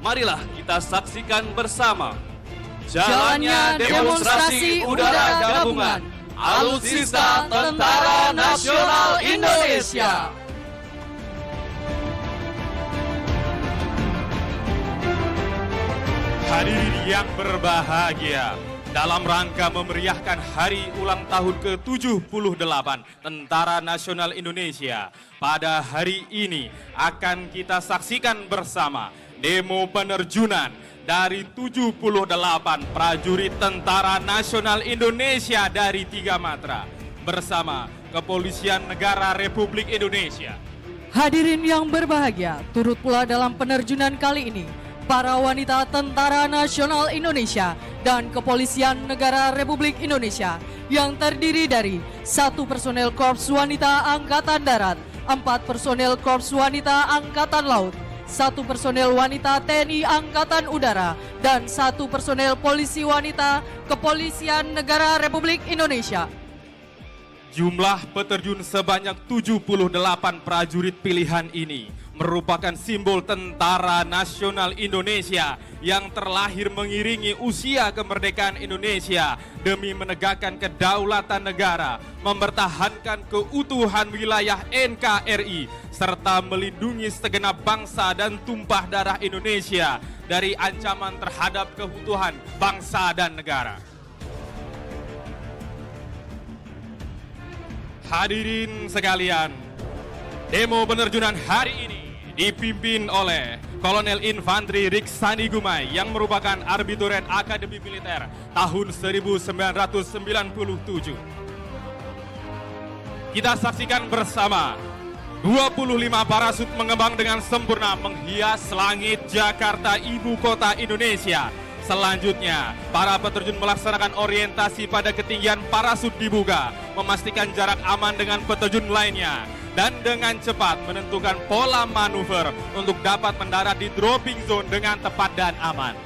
marilah kita saksikan bersama Jalannya demonstrasi udara gabungan Alutsista Tentara Nasional Indonesia. Hadirin yang berbahagia, dalam rangka memeriahkan hari ulang tahun ke-78 Tentara Nasional Indonesia, pada hari ini akan kita saksikan bersama demo penerjunan dari 78 prajurit Tentara Nasional Indonesia dari 3 matra bersama Kepolisian Negara Republik Indonesia. Hadirin yang berbahagia, turut pula dalam penerjunan kali ini para wanita Tentara Nasional Indonesia dan Kepolisian Negara Republik Indonesia yang terdiri dari 1 personel Korps Wanita Angkatan Darat, 4 personel Korps Wanita Angkatan Laut, 1 personel wanita TNI Angkatan Udara, dan 1 personel polisi wanita Kepolisian Negara Republik Indonesia. Jumlah peterjun sebanyak 78 prajurit pilihan ini merupakan simbol Tentara Nasional Indonesia yang terlahir mengiringi usia kemerdekaan Indonesia demi menegakkan kedaulatan negara, mempertahankan keutuhan wilayah NKRI, serta melindungi segenap bangsa dan tumpah darah Indonesia dari ancaman terhadap keutuhan bangsa dan negara. Hadirin sekalian, demo penerjunan hari ini dipimpin oleh Kolonel Infantri Riksani Gumai yang merupakan Arbituren Akademi Militer tahun 1997. Kita saksikan bersama 25 parasut mengembang dengan sempurna menghias langit Jakarta, ibu kota Indonesia. Selanjutnya, para peterjun melaksanakan orientasi pada ketinggian parasut dibuka, memastikan jarak aman dengan peterjun lainnya, dan dengan cepat menentukan pola manuver untuk dapat mendarat di dropping zone dengan tepat dan aman.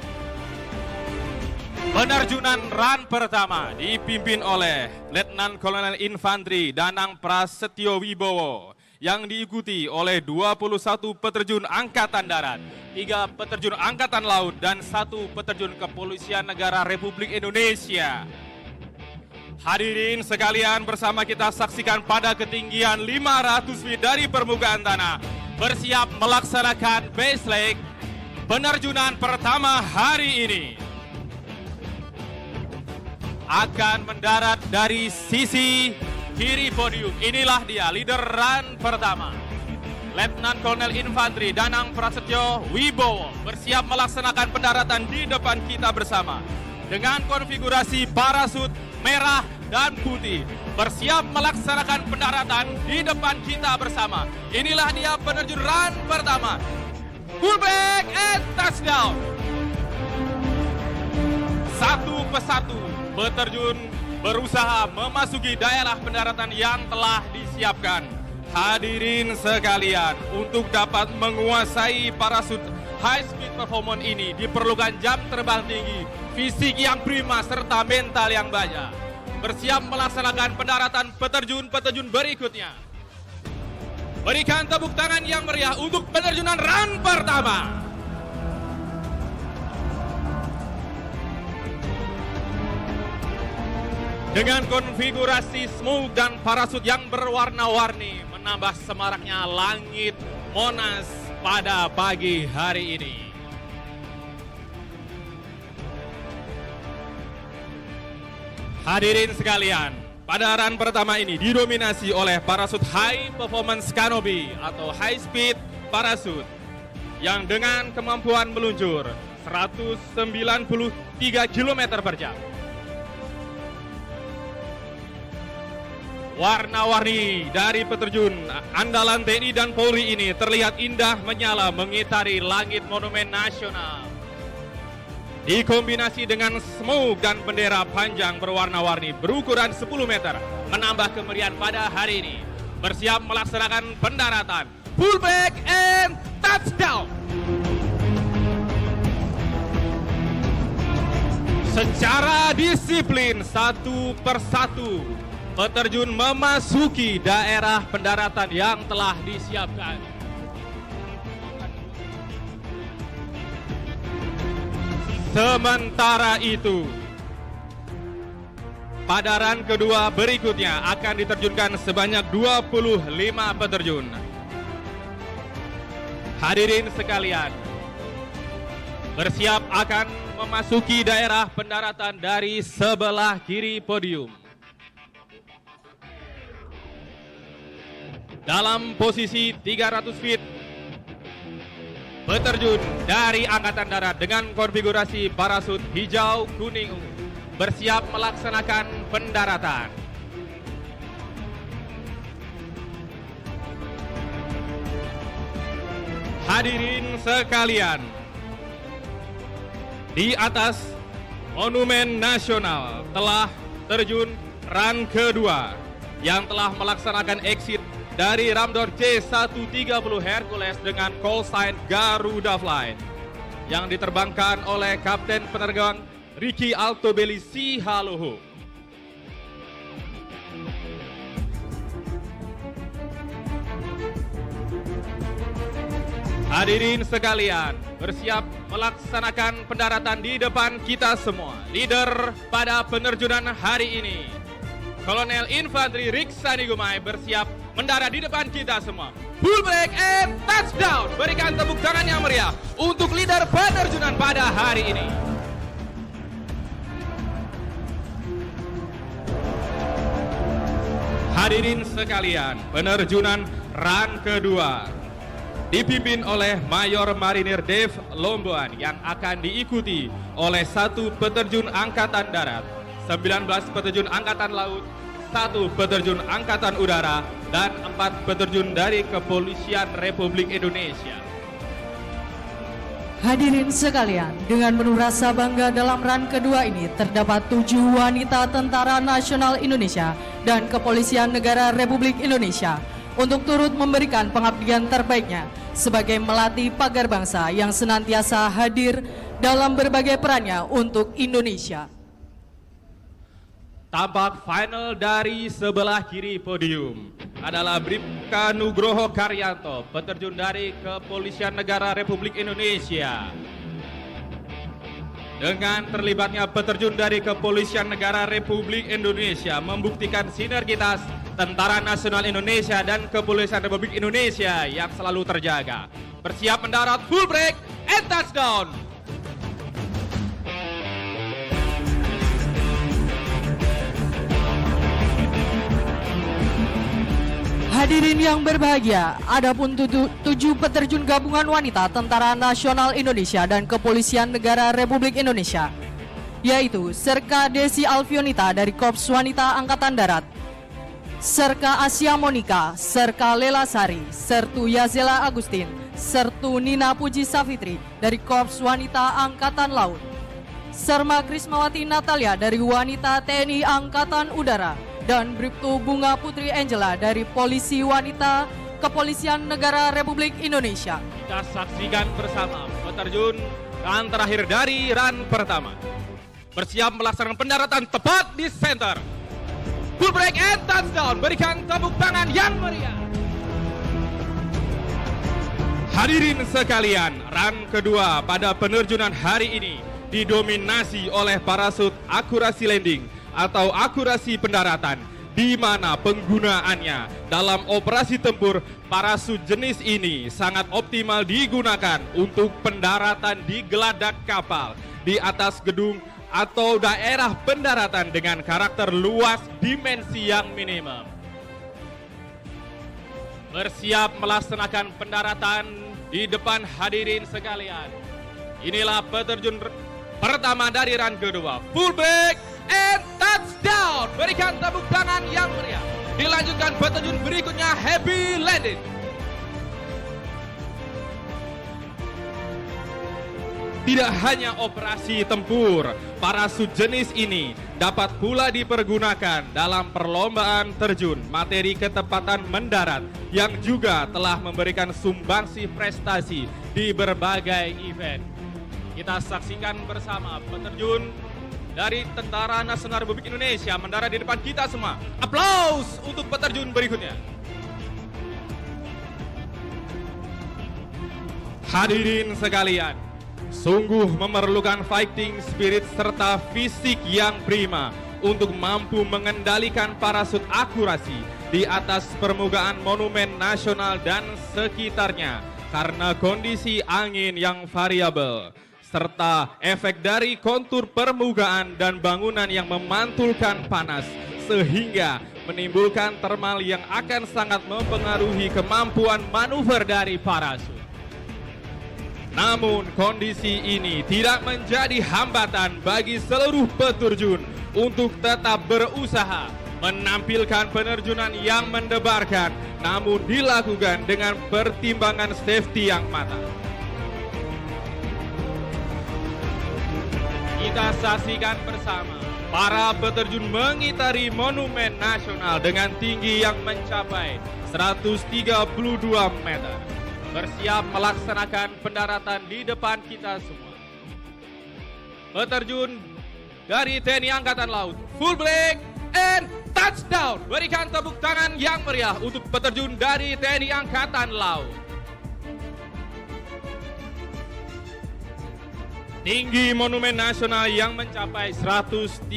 Penerjunan run pertama dipimpin oleh Letnan Kolonel Infantri Danang Prasetyo Wibowo yang diikuti oleh 21 peterjun Angkatan Darat, 3 peterjun Angkatan Laut, dan 1 peterjun Kepolisian Negara Republik Indonesia. Hadirin sekalian, bersama kita saksikan pada ketinggian 500 feet dari permukaan tanah, bersiap melaksanakan base leg penerjunan pertama hari ini. Akan mendarat dari sisi kiri podium. Inilah dia leader run pertama, Letnan Kolonel Infantri Danang Prasetyo Wibowo, bersiap melaksanakan pendaratan di depan kita bersama dengan konfigurasi parasut merah dan putih, bersiap melaksanakan pendaratan di depan kita bersama. Inilah dia penerjun run pertama, full back and touchdown. Satu persatu peterjun berusaha memasuki daerah pendaratan yang telah disiapkan. Hadirin sekalian, untuk dapat menguasai parasut high speed performance ini diperlukan jam terbang tinggi, fisik yang prima, serta mental yang banyak. Bersiap melaksanakan pendaratan peterjun-peterjun berikutnya. Berikan tepuk tangan yang meriah untuk penerjunan run pertama. Dengan konfigurasi smoke dan parasut yang berwarna-warni, menambah semaraknya langit Monas pada pagi hari ini. Hadirin sekalian, pada run pertama ini didominasi oleh parasut high performance canopy atau high speed parasut yang dengan kemampuan meluncur 193 km per jam. Warna-warni dari peterjun andalan TNI dan Polri ini terlihat indah menyala mengitari langit Monumen Nasional. Dikombinasi dengan smoke dan bendera panjang berwarna-warni berukuran 10 meter, menambah kemeriahan pada hari ini. Bersiap melaksanakan pendaratan, full back and touchdown. Secara disiplin satu persatu peterjun memasuki daerah pendaratan yang telah disiapkan. Sementara itu, pada run kedua berikutnya akan diterjunkan sebanyak 25 peterjun. Hadirin sekalian, bersiap akan memasuki daerah pendaratan dari sebelah kiri podium. Dalam posisi 300 feet, peterjun dari Angkatan Darat dengan konfigurasi parasut hijau, kuning, ungu bersiap melaksanakan pendaratan. Hadirin sekalian, di atas Monumen Nasional telah terjun run kedua yang telah melaksanakan exit dari Ramdor C-130 Hercules dengan call sign Garuda Flight yang diterbangkan oleh Kapten Penerbang Ricky Altobelli Sihaloho. Hadirin sekalian, bersiap melaksanakan pendaratan di depan kita semua. Leader pada penerjunan hari ini, Kolonel Infanteri Riksani Gumai bersiap mendarat di depan kita semua. Full break and touchdown. Berikan tepuk tangan yang meriah untuk leader penerjunan pada hari ini. Hadirin sekalian, penerjunan run kedua dipimpin oleh Mayor Marinir Dave Lomboan yang akan diikuti oleh 1 peterjun Angkatan Darat, 19 peterjun Angkatan Laut, 1 peterjun Angkatan Udara, dan 4 peterjun dari Kepolisian Republik Indonesia. Hadirin sekalian, dengan penuh rasa bangga dalam run kedua ini terdapat 7 wanita Tentara Nasional Indonesia dan Kepolisian Negara Republik Indonesia untuk turut memberikan pengabdian terbaiknya sebagai melati pagar bangsa yang senantiasa hadir dalam berbagai perannya untuk Indonesia. Tampak final dari sebelah kiri podium adalah Bribka Nugroho Karyanto, peterjun dari Kepolisian Negara Republik Indonesia. Dengan terlibatnya peterjun dari Kepolisian Negara Republik Indonesia membuktikan sinergitas Tentara Nasional Indonesia dan Kepolisian Republik Indonesia yang selalu terjaga. Bersiap mendarat, full break and touchdown. Hadirin yang berbahagia, adapun 7 peterjun gabungan wanita Tentara Nasional Indonesia dan Kepolisian Negara Republik Indonesia, yaitu Serka Desi Alfionita dari Korps Wanita Angkatan Darat, Serka Asia Monika, Serka Lela Sari, Sertu Yazela Agustin, Sertu Nina Puji Safitri dari Korps Wanita Angkatan Laut, Serma Krismawati Natalia dari Wanita TNI Angkatan Udara, dan Bribtu Bunga Putri Angela dari Polisi Wanita Kepolisian Negara Republik Indonesia. Kita saksikan bersama peterjun run terakhir dari run pertama. Bersiap melaksanakan pendaratan tepat di center. Full break and touchdown. Berikan tepuk tangan yang meriah. Hadirin sekalian, run kedua pada penerjunan hari ini didominasi oleh parasut akurasi landing atau akurasi pendaratan, di mana penggunaannya dalam operasi tempur parasut jenis ini sangat optimal digunakan untuk pendaratan di geladak kapal, di atas gedung atau daerah pendaratan dengan karakter luas dimensi yang minimum. Bersiap melaksanakan pendaratan di depan hadirin sekalian. Inilah peterjun pertama dari run kedua. Full break and touchdown. Berikan tepuk tangan yang meriah. Dilanjutkan peterjun berikutnya, happy landing. Tidak hanya operasi tempur, parasut jenis ini dapat pula dipergunakan dalam perlombaan terjun materi ketepatan mendarat yang juga telah memberikan sumbangsi prestasi di berbagai event. Kita saksikan bersama peterjun dari Tentara Nasional Republik Indonesia mendarat di depan kita semua. Aplaus untuk peterjun berikutnya. Hadirin sekalian, Sungguh memerlukan fighting spirit serta fisik yang prima untuk mampu mengendalikan parasut akurasi di atas permukaan Monumen Nasional dan sekitarnya karena kondisi angin yang variabel serta efek dari kontur permukaan dan bangunan yang memantulkan panas sehingga menimbulkan thermal yang akan sangat mempengaruhi kemampuan manuver dari parasut. Namun kondisi ini tidak menjadi hambatan bagi seluruh peterjun untuk tetap berusaha menampilkan penerjunan yang mendebarkan namun dilakukan dengan pertimbangan safety yang matang. Kita saksikan bersama para peterjun mengitari Monumen Nasional dengan tinggi yang mencapai 132 meter. Bersiap melaksanakan pendaratan di depan kita semua. Peterjun dari TNI Angkatan Laut, full break and touchdown. Berikan tepuk tangan yang meriah untuk peterjun dari TNI Angkatan Laut. Tinggi Monumen Nasional yang mencapai 132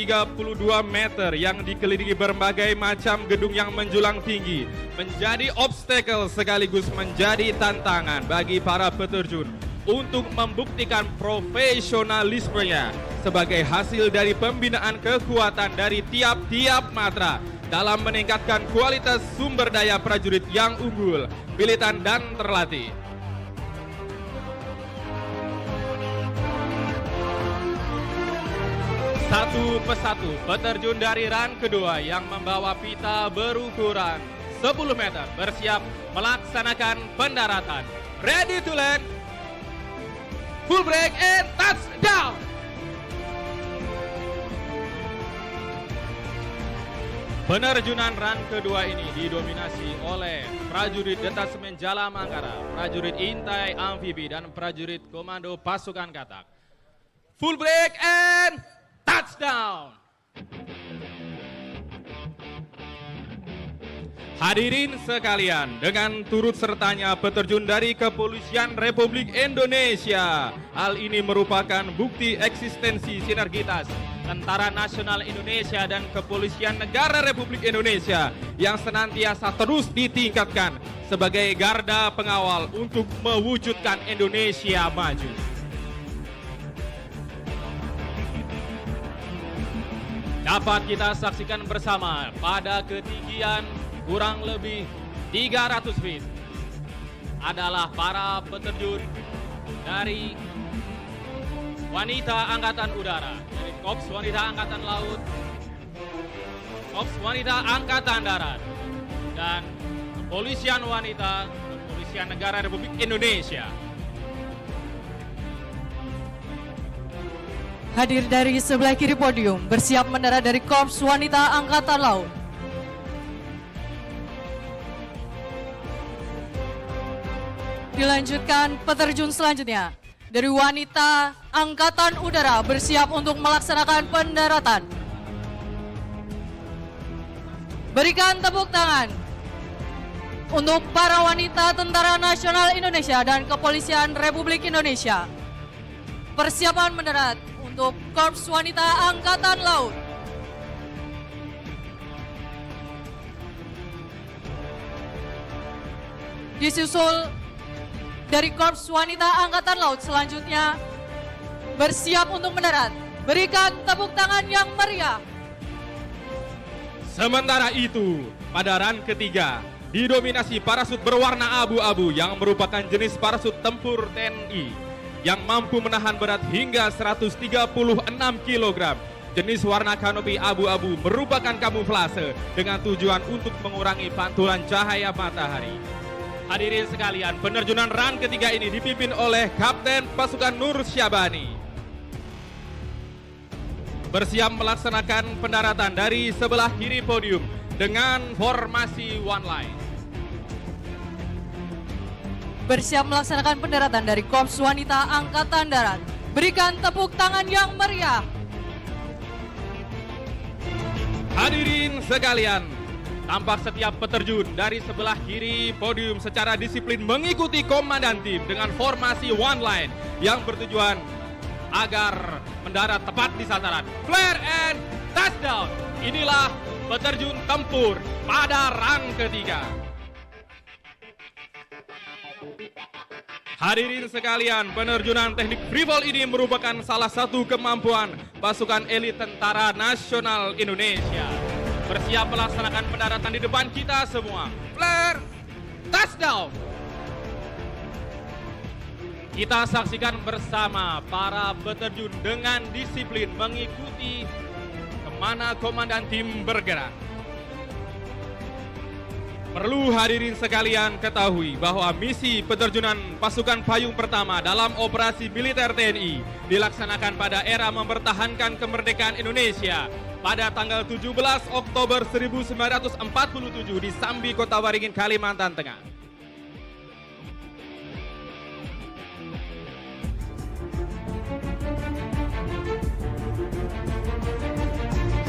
meter yang dikelilingi berbagai macam gedung yang menjulang tinggi menjadi obstacle sekaligus menjadi tantangan bagi para peterjun untuk membuktikan profesionalismenya sebagai hasil dari pembinaan kekuatan dari tiap-tiap matra dalam meningkatkan kualitas sumber daya prajurit yang unggul, militan dan terlatih. Satu persatu peterjun dari run kedua yang membawa pita berukuran 10 meter bersiap melaksanakan pendaratan. Ready to land, full break and touchdown. Penerjunan run kedua ini didominasi oleh prajurit Detasemen Jala Mangkara, prajurit Intai Amfibi dan prajurit Komando Pasukan Katak. Full break and touchdown. Hadirin sekalian, dengan turut sertanya peterjun dari Kepolisian Republik Indonesia. Hal ini merupakan bukti eksistensi sinergitas Tentara Nasional Indonesia dan Kepolisian Negara Republik Indonesia yang senantiasa terus ditingkatkan sebagai garda pengawal untuk mewujudkan Indonesia maju. Dapat kita saksikan bersama pada ketinggian kurang lebih 300 feet adalah para peterjun dari wanita Angkatan Udara, dari Korps Wanita Angkatan Laut, Korps Wanita Angkatan Darat, dan Kepolisian Wanita, Kepolisian Negara Republik Indonesia. Hadir dari sebelah kiri podium, bersiap mendarat dari Korps Wanita Angkatan Laut. Dilanjutkan peterjun selanjutnya dari Wanita Angkatan Udara bersiap untuk melaksanakan pendaratan. Berikan tepuk tangan untuk para wanita Tentara Nasional Indonesia dan Kepolisian Republik Indonesia. Persiapan mendarat untuk Korps Wanita Angkatan Laut. Disusul dari Korps Wanita Angkatan Laut selanjutnya bersiap untuk mendarat. Berikan tepuk tangan yang meriah. Sementara itu, pada run ketiga didominasi parasut berwarna abu-abu yang merupakan jenis parasut tempur TNI yang mampu menahan berat hingga 136 kg. Jenis warna kanopi abu-abu merupakan kamuflase dengan tujuan untuk mengurangi pantulan cahaya matahari. Hadirin sekalian, penerjunan run ketiga ini dipimpin oleh Kapten Pasukan Nur Syabani. Bersiap melaksanakan pendaratan dari sebelah kiri podium dengan formasi one line. Bersiap melaksanakan pendaratan dari Korps Wanita Angkatan Darat. Berikan tepuk tangan yang meriah. Hadirin sekalian, Tampak setiap peterjun dari sebelah kiri podium secara disiplin mengikuti komandan tim dengan formasi one line yang bertujuan agar mendarat tepat di sasaran. Flare and touchdown. Inilah peterjun tempur pada rang ketiga. Hadirin sekalian, penerjunan teknik freefall ini merupakan salah satu kemampuan pasukan elit Tentara Nasional Indonesia. Bersiap melaksanakan pendaratan di depan kita semua. Flare, touchdown. Kita saksikan bersama para peterjun dengan disiplin mengikuti kemana komandan tim bergerak. Perlu hadirin sekalian ketahui bahwa misi peterjunan pasukan payung pertama dalam operasi militer TNI dilaksanakan pada era mempertahankan kemerdekaan Indonesia pada tanggal 17 Oktober 1947 di Sambi, Kota Waringin, Kalimantan Tengah.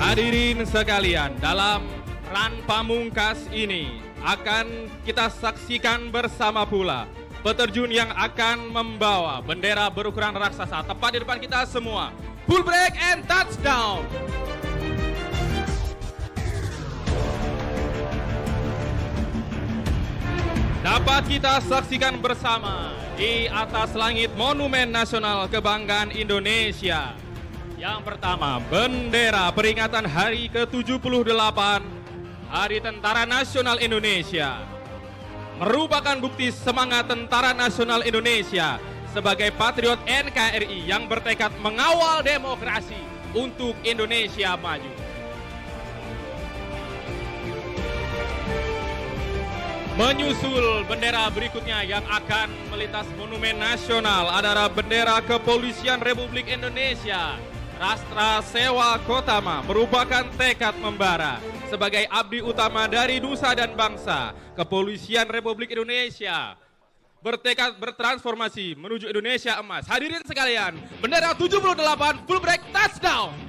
Hadirin sekalian, dalam ran pamungkas ini akan kita saksikan bersama pula peterjun yang akan membawa bendera berukuran raksasa tepat di depan kita semua. Full break and touchdown. Dapat kita saksikan bersama di atas langit Monumen Nasional Kebanggaan Indonesia. Yang pertama, bendera peringatan hari ke-78 Hari Tentara Nasional Indonesia. Merupakan bukti semangat Tentara Nasional Indonesia sebagai patriot NKRI yang bertekad mengawal demokrasi untuk Indonesia maju. Menyusul bendera berikutnya yang akan melintas Monumen Nasional adalah bendera Kepolisian Republik Indonesia. Rastra Sewa Kotama merupakan tekad membara sebagai abdi utama dari nusa dan bangsa. Kepolisian Republik Indonesia bertekad bertransformasi menuju Indonesia emas. Hadirin sekalian, bendera 78 full break touchdown.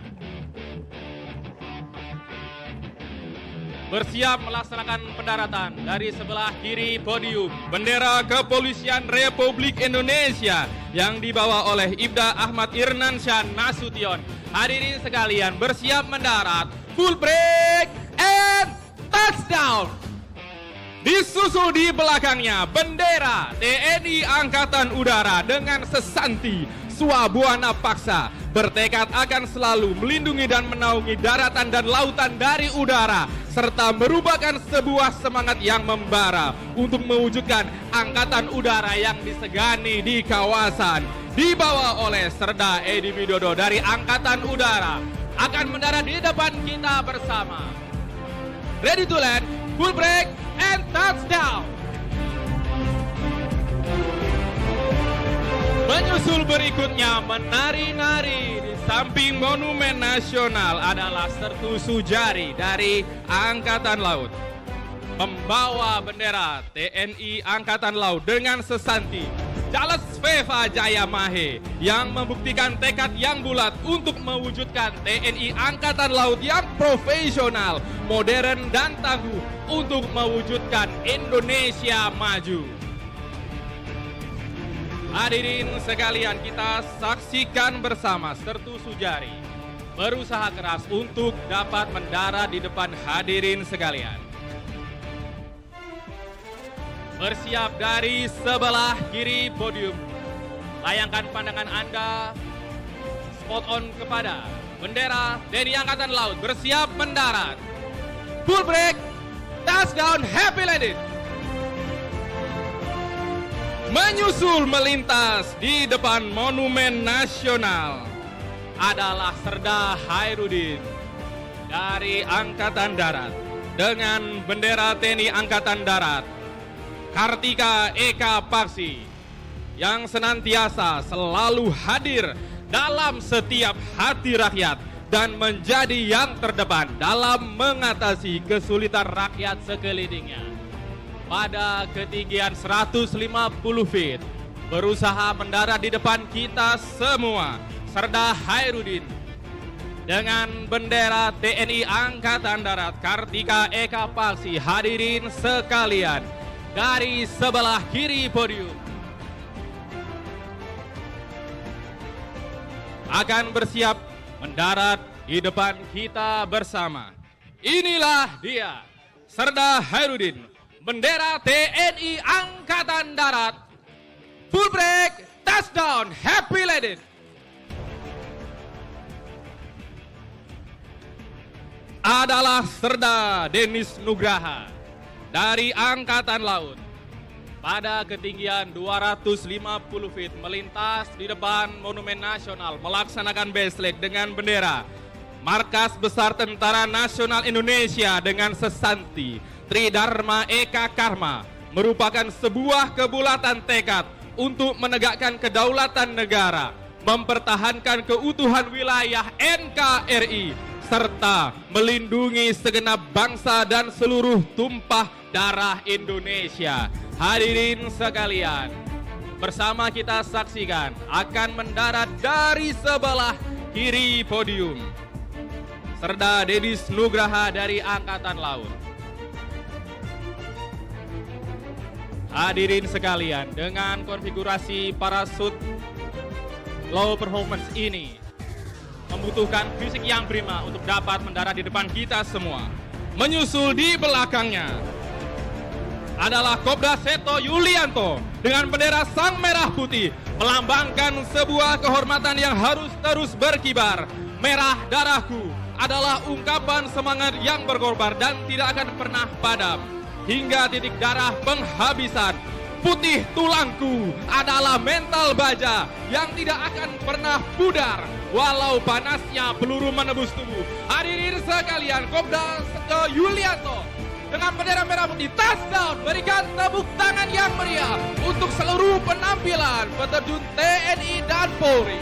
Bersiap melaksanakan pendaratan dari sebelah kiri podium bendera Kepolisian Republik Indonesia yang dibawa oleh Ibda Ahmad Irnansyah Nasution. Hadirin sekalian, bersiap mendarat, full break and touchdown. Disusul di belakangnya bendera TNI Angkatan Udara dengan sesanti Swabuana Paksa, bertekad akan selalu melindungi dan menaungi daratan dan lautan dari udara, serta merupakan sebuah semangat yang membara untuk mewujudkan angkatan udara yang disegani di kawasan. Dibawa oleh Serda Edi Widodo dari Angkatan Udara, akan mendarat di depan kita bersama. Ready to land, full break and touchdown. Menyusul berikutnya menari-nari di samping Monumen Nasional adalah Sertu Sujari dari Angkatan Laut. Membawa bendera TNI Angkatan Laut dengan sesanti Jales Veva Jaya Mahe yang membuktikan tekad yang bulat untuk mewujudkan TNI Angkatan Laut yang profesional, modern dan tangguh untuk mewujudkan Indonesia maju. Hadirin sekalian, kita saksikan bersama Sertu Sujari berusaha keras untuk dapat mendarat di depan hadirin sekalian. Bersiap dari sebelah kiri podium. Layangkan pandangan Anda spot on kepada bendera TNI Angkatan Laut. Bersiap mendarat. Full break, touchdown, happy landing. Menyusul melintas di depan Monumen Nasional adalah Serda Hairudin dari Angkatan Darat dengan bendera TNI Angkatan Darat. Kartika Eka Paksi yang senantiasa selalu hadir dalam setiap hati rakyat dan menjadi yang terdepan dalam mengatasi kesulitan rakyat sekelilingnya. Pada ketinggian 150 feet, berusaha mendarat di depan kita semua, Serda Hairudin dengan bendera TNI Angkatan Darat Kartika Eka Palsi. Hadirin sekalian, dari sebelah kiri podium akan bersiap mendarat di depan kita bersama. Inilah dia, Serda Hairudin, bendera TNI Angkatan Darat. Full break, touchdown, happy landing. Adalah Serda Denis Nugraha dari Angkatan Laut. Pada ketinggian 250 feet melintas di depan Monumen Nasional melaksanakan baseline dengan bendera Markas Besar Tentara Nasional Indonesia dengan sesanti Tridharma Eka Karma, merupakan sebuah kebulatan tekad untuk menegakkan kedaulatan negara, mempertahankan keutuhan wilayah NKRI, serta melindungi segenap bangsa dan seluruh tumpah darah Indonesia. Hadirin sekalian, bersama kita saksikan akan mendarat dari sebelah kiri podium Serda Denis Nugraha dari Angkatan Laut. Hadirin sekalian, dengan konfigurasi parasut low performance ini membutuhkan fisik yang prima untuk dapat mendarat di depan kita semua. Menyusul di belakangnya adalah Kobda Seto Yulianto dengan bendera Sang Merah Putih, melambangkan sebuah kehormatan yang harus terus berkibar. Merah darahku adalah ungkapan semangat yang berkorban dan tidak akan pernah padam hingga titik darah penghabisan. Putih tulangku adalah mental baja yang tidak akan pernah pudar walau panasnya peluru menembus tubuh. Hadirin sekalian, Kobda Seto Yulianto dengan bendera merah putih, touchdown. Berikan tepuk tangan yang meriah untuk seluruh penampilan peterjun TNI dan Polri.